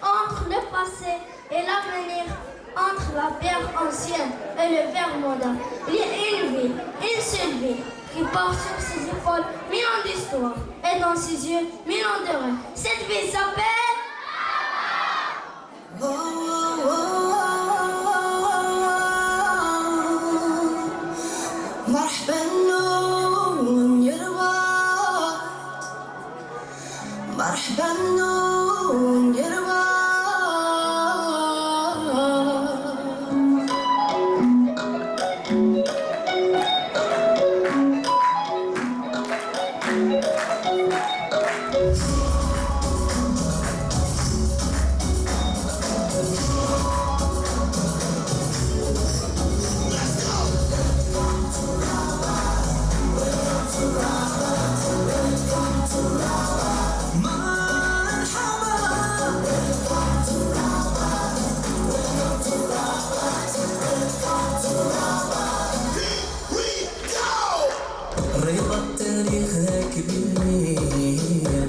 entre le passé et l'avenir, entre la pierre ancienne et le verre moderne. Il y a une ville, une seule ville, qui porte sur ses épaules mille ans d'histoire et dans ses yeux mille ans de rêve. Cette ville s'appelle... مرحبا نون يروى مرحبا نون يروى ربط تاريخها كبير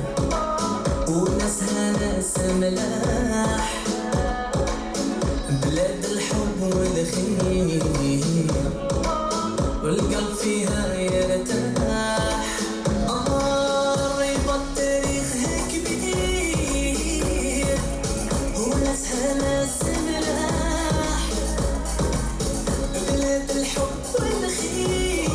وناسها ناس ملاح بلاد الحب والخير والقلب فيها يرتاح ربط تاريخها كبير وناسها ناس ملاح بلاد الحب والخير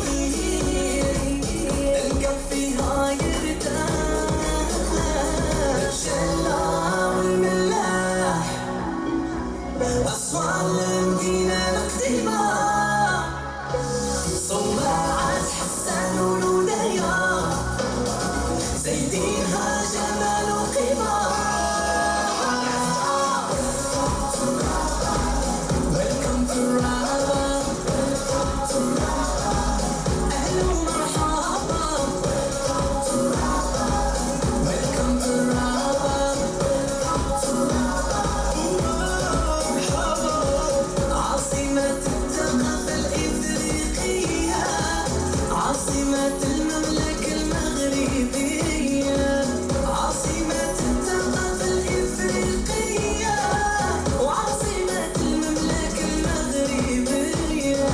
أسوار المدينة القديمة صناعة حسان والولاية زايدينها جمال وقيمة Welcome to Rabat أهلا ومرحبا Welcome to Rabat عاصمة الثقافة الإفريقية عاصمة المملكة المغربية عاصمة الثقافة الإفريقية وعاصمة المملكة المغربية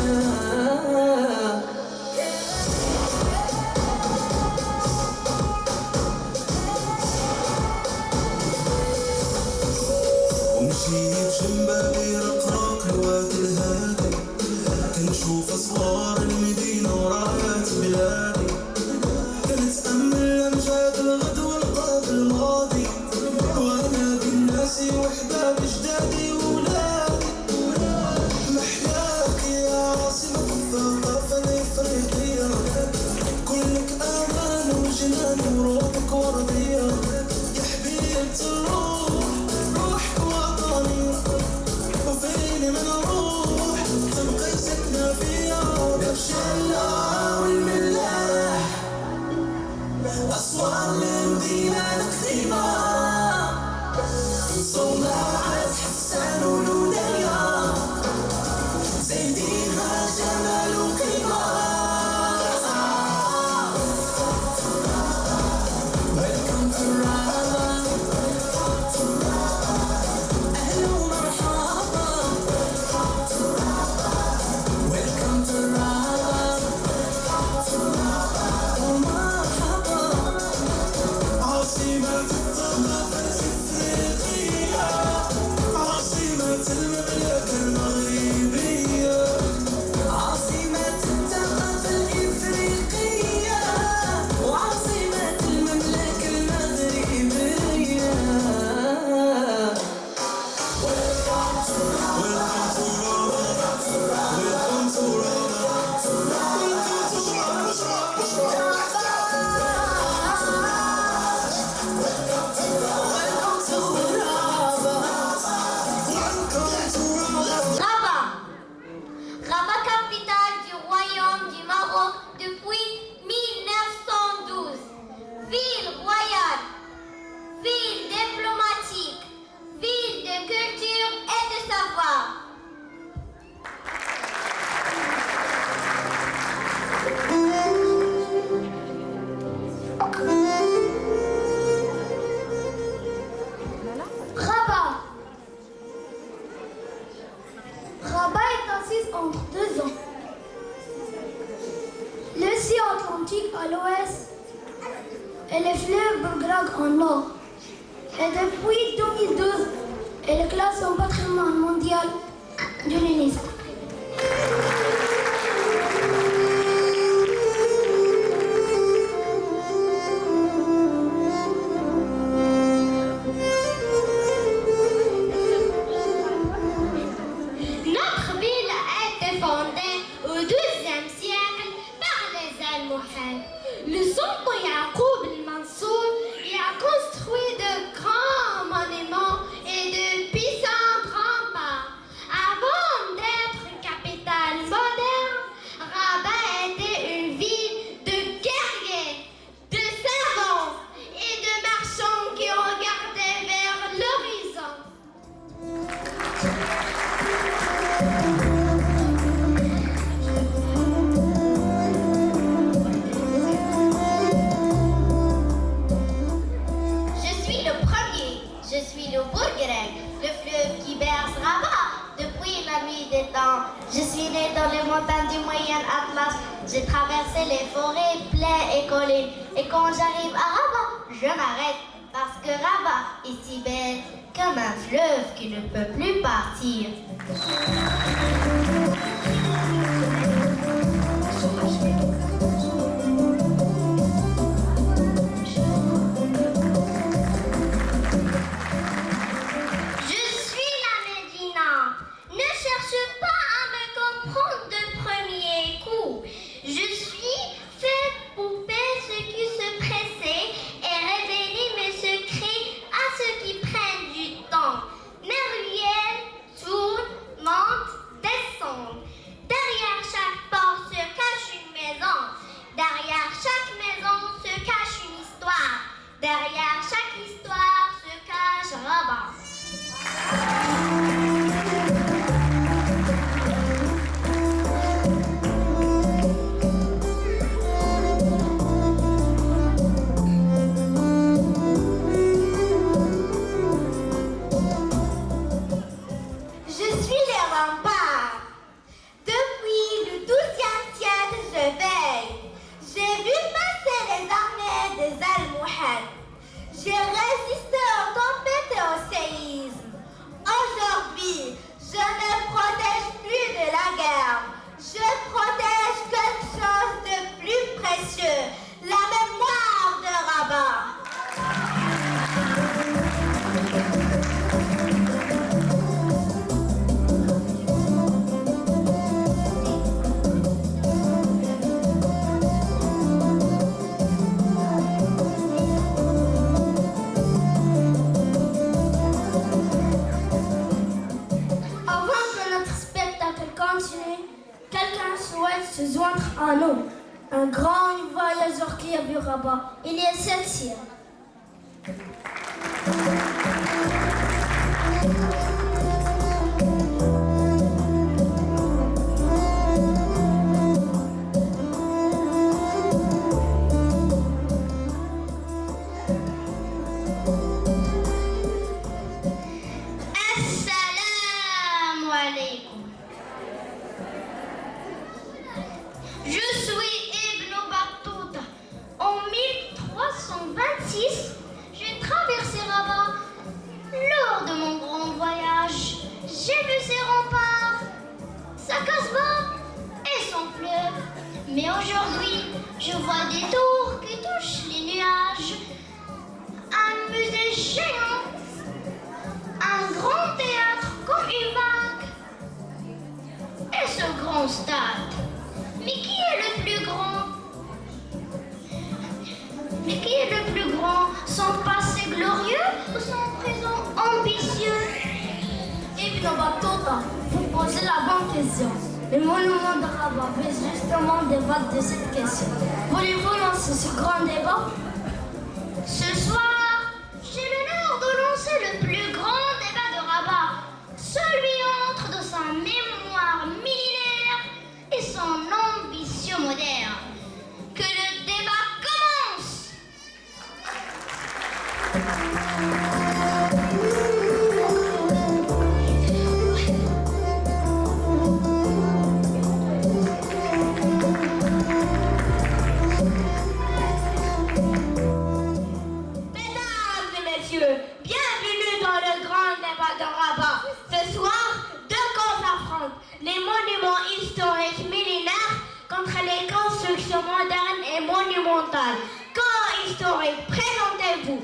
ومشيت جنبها بيرقراق الوادي الهادي كنشوف أسوار المدينة ورايات بلادي كنتأمل أمجاد الغد والقلب الماضي وأنا بالناس وحدة بجدادي وولادي محياك يا عاصمة الثقافة الإفريقية كلك أمان وجنان وروحك وردية يا حبيبة الروح روحك وطني وفين من اروح تبقي ساكنه فيا بشلة والملاح اسوار المدينه القديمه صناعة حسان والولايه زايدينها جمال وقيمه Welcome to Rabat أهلا ومرحبا Welcome to Rabat ومرحبا عاصمة الثقافة الإفريقية عاصمة entre deux ans. L'océan Atlantique à l'ouest et le fleuve Belgrade en nord. Et depuis 2012, elle est classée au patrimoine mondial de l'UNESCO. Notre ville a été fondée au XIIe siècle par les Almohades. Le sultan Yacoub el-Mansour y a construit de grands monuments et de puissants remparts. Avant d'être une capitale moderne, Rabat était une ville de guerriers, de savants et de marchands qui regardaient vers l'horizon. Je suis le premier, je suis le Bourgrec, le fleuve qui berce Rabat depuis la nuit des temps. Je suis né dans les montagnes du Moyen Atlas, j'ai traversé les forêts, plaines et collines. Et quand j'arrive à Rabat, je m'arrête parce que Rabat est si belle comme un fleuve qui ne peut plus partir. Je suis la Médina. Ne cherche pas à me comprendre de premier coup. Je suis faite pour faire ce qui se pressait et révéler mes secrets à ceux qui prennent du temps. Mes ruelles tournent, montent, descendent. Derrière chaque porte se cache une maison. Derrière chaque maison se cache une histoire. Derrière chaque histoire se cache Rabat. Je suis les remparts. Depuis le XIIe siècle, je veille. J'ai vu passer les armées des Almohades. J'ai résisté aux tempêtes et au séisme. Aujourd'hui, je ne protège plus de la guerre. Je protège quelque chose de plus précieux, la mémoire de Rabat. Avant que notre spectacle continue, quelqu'un souhaite se joindre à nous. Un grand voyageur qui a vu Rabat. Il est 7 siècles. Assalamu alaikum. Je suis Ibn Battuta. En 1326, j'ai traversé Rabat. Lors de mon grand voyage, j'ai vu ses remparts, sa Casbah et son fleuve. Mais aujourd'hui, je vois des tours qui touchent les nuages. Un musée géant. Un grand théâtre comme une vague. Et ce grand stade. Mais qui est le plus grand? Mais qui est le plus grand? Son passé glorieux ou son présent ambitieux? Ibn Battuta, vous posez la bonne question. Le monument de Rabat veut justement débattre de cette question. Voulez-vous lancer ce grand débat? Ce soir, j'ai l'honneur de lancer le plus grand débat de Rabat. Celui entre dans sa mémoire millénaire et son ambition moderne. Que le débat commence! monumental. Corps historique, présentez-vous.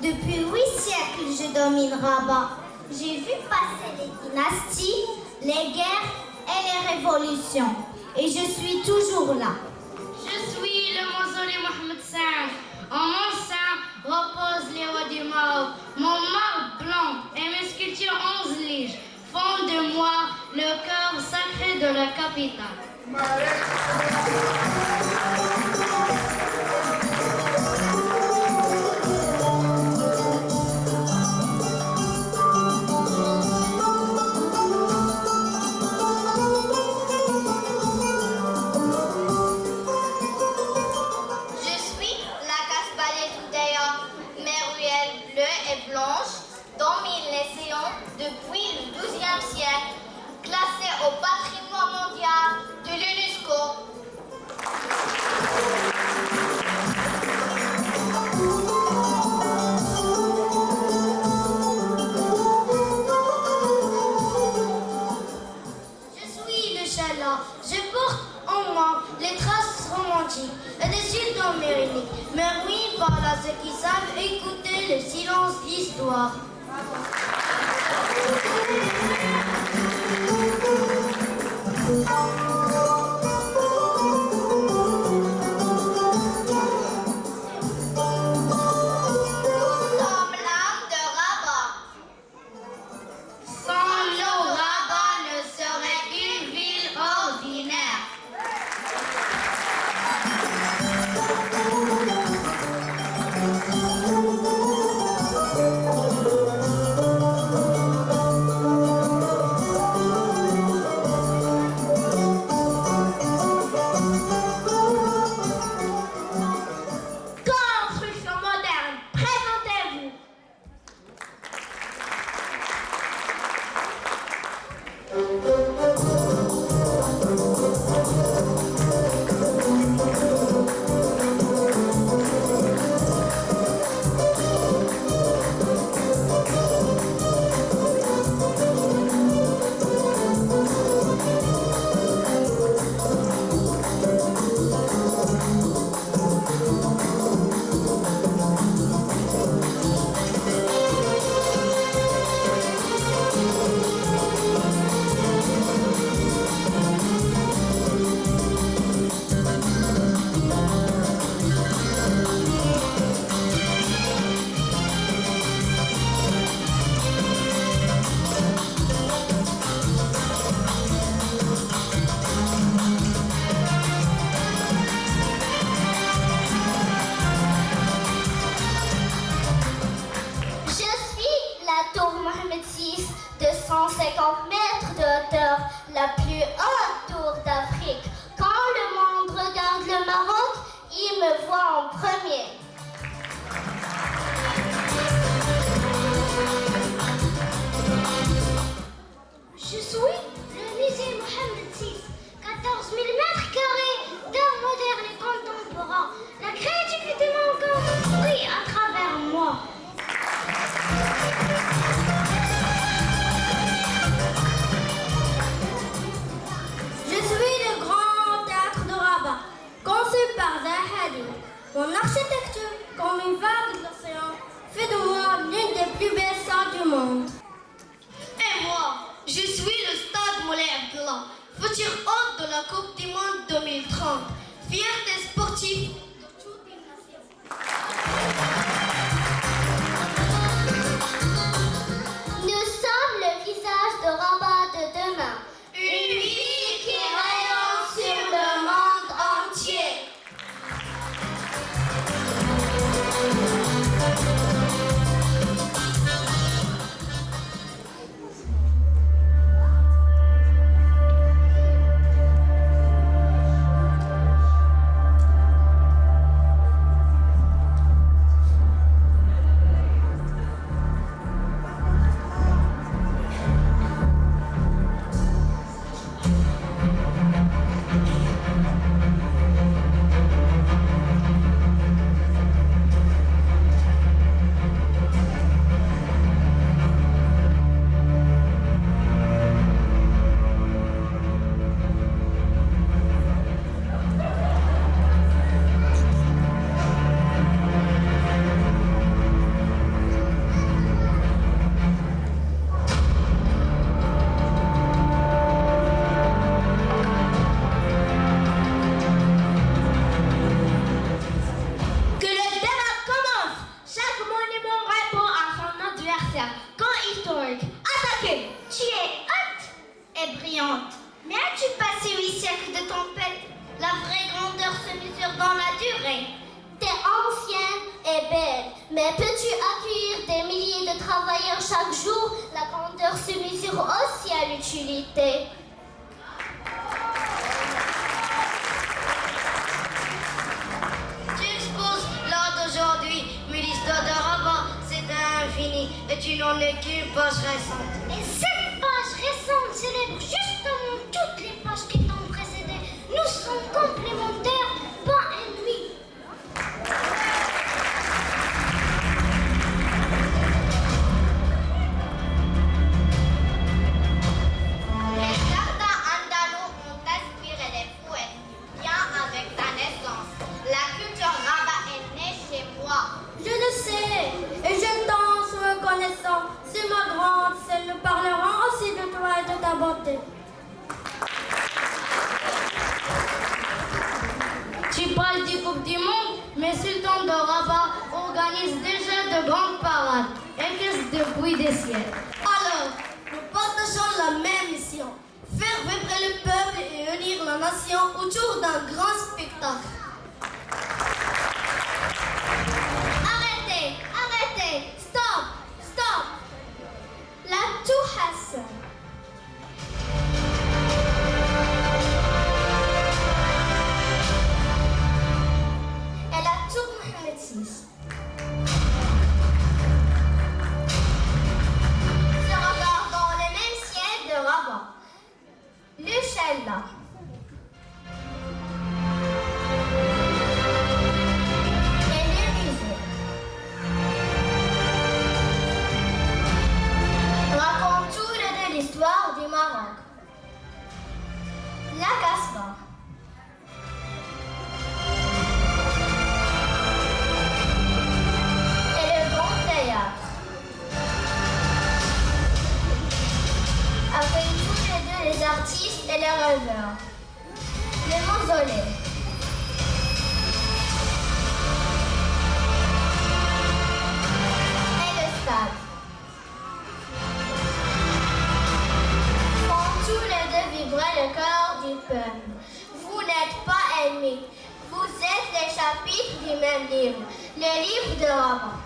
Depuis 8 siècles, je domine Rabat. J'ai vu passer les dynasties, les guerres et les révolutions. Et je suis toujours là. Je suis le mausolée Mohamed V. En mon sein reposent les rois du Maroc. Mon marbre blanc et mes sculptures 11 liges font de moi le cœur sacré de la capitale. Depuis le XIIe siècle, classée au patrimoine mondial de l'UNESCO. Je suis le Chala. Je porte en moi les traces romantiques et des sultans mériniques. Mais oui, voilà ceux qui savent écouter le silence d'histoire. Mohamed VI, de 150 mètres de hauteur, la plus haute tour d'Afrique. Quand le monde regarde le Maroc, il me voit en premier. Je suis le musée Mohamed VI, 14 000 mètres carrés d'art moderne et contemporain. La créativité m'a encore construit à travers moi. Je suis le grand théâtre de Rabat, conçu par Zahadi. Mon architecture, comme une vague de l'océan, fait de moi l'une des plus belles salles du monde. Et moi, je suis le stade Moulay Abdallah, futur hôte de la Coupe du Monde 2030, fierté sportive de toutes les nations. Nous sommes le visage de Rabat de demain. Une ville qui rayonne sur le monde entier. Mais as-tu passé 8 siècles de tempête? La vraie grandeur se mesure dans la durée. T'es ancienne et belle, mais peux-tu accueillir des milliers de travailleurs chaque jour? La grandeur se mesure aussi à l'utilité. Tu exposes l'art d'aujourd'hui, mais l'histoire de Rabat, c'est infini, et tu n'en es qu'une page récente. Et cette page récente célèbre justement toutes les pages qui t'ont précédé. Nous sommes complémentaires, pas ennemis. Les jardins andalous ont inspiré les poètes. Viens avec ta naissance. La culture Rabat est née chez moi. Je le sais, et je danse reconnaissant. C'est ma grande, celle nous parlera aussi de toi et de ta beauté. Tu parles du Coupe du Monde, mais Sultan de Rabat organise déjà de grandes parades et casse de bruit des ciels. Alors, nous partageons la même mission, faire vibrer le peuple et unir la nation autour d'un grand spectacle. Arrêtez, arrêtez, stop, stop. La tour Hassan. Et la tour Mohamed VI. Se regardent dans le même ciel de Rabat. Le Challa. Et le musée. Raconte tout de l'histoire du Maroc. La Casbah. Et le grand théâtre. Avec tous les deux les artistes et les rêveurs. Le mausolée. Et le stade. Font tous les deux vibrer le cœur du peuple. Vous n'êtes pas ennemis. Vous êtes les chapitres du même livre. Le livre de Rabat.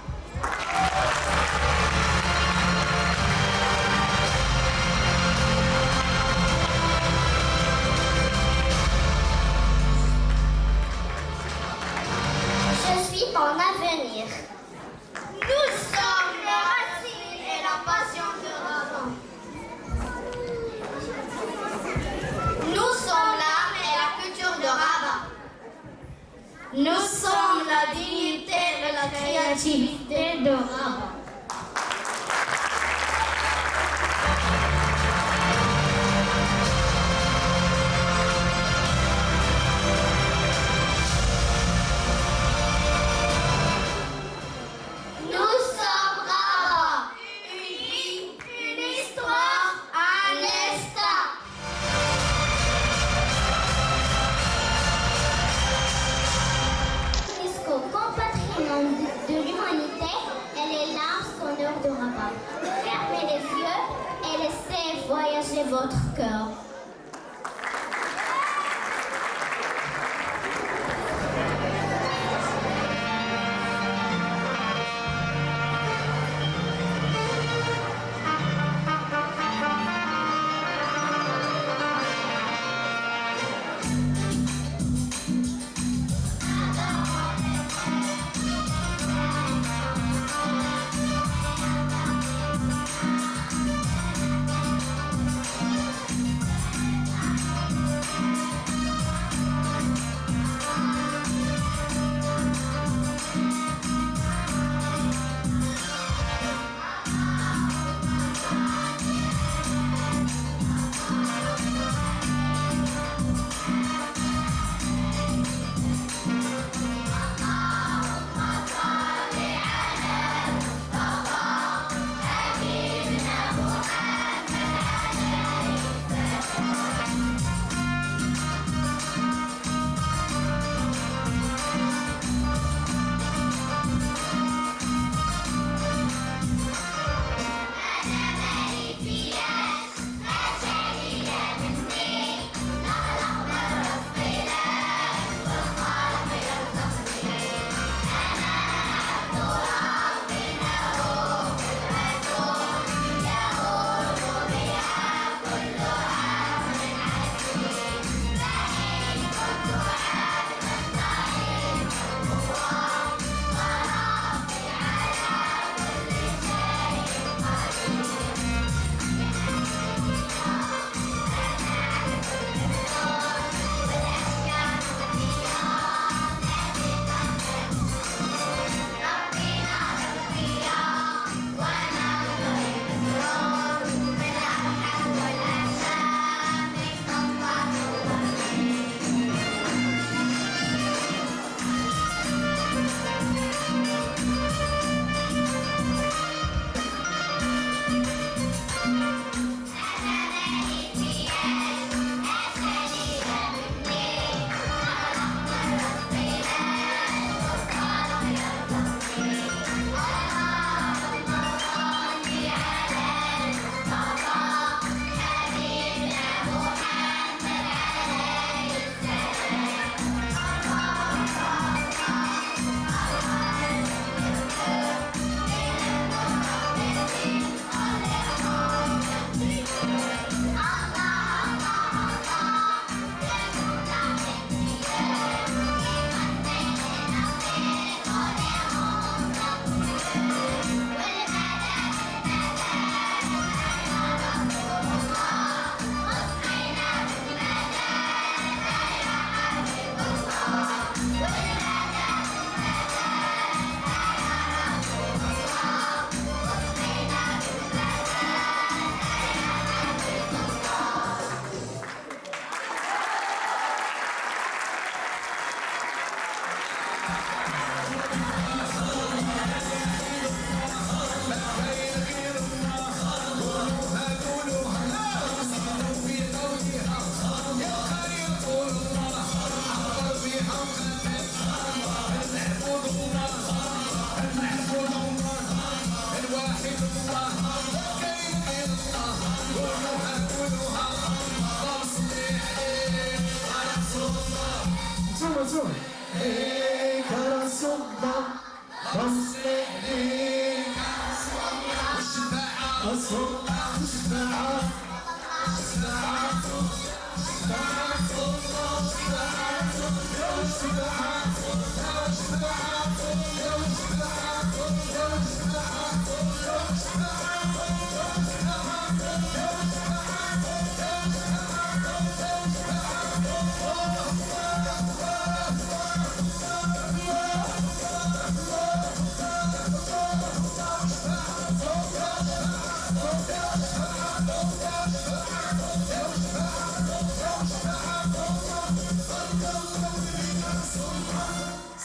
activités de Rabat. Nous sommes Rabat. Une vie, une histoire, un destin. UNESCO comme patrimoine de l'humanité, elle est l'âme sonore de Rabat. Fermez les yeux et laissez voyager votre cœur.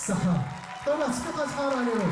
صحة طلع سقط أشعار عليهم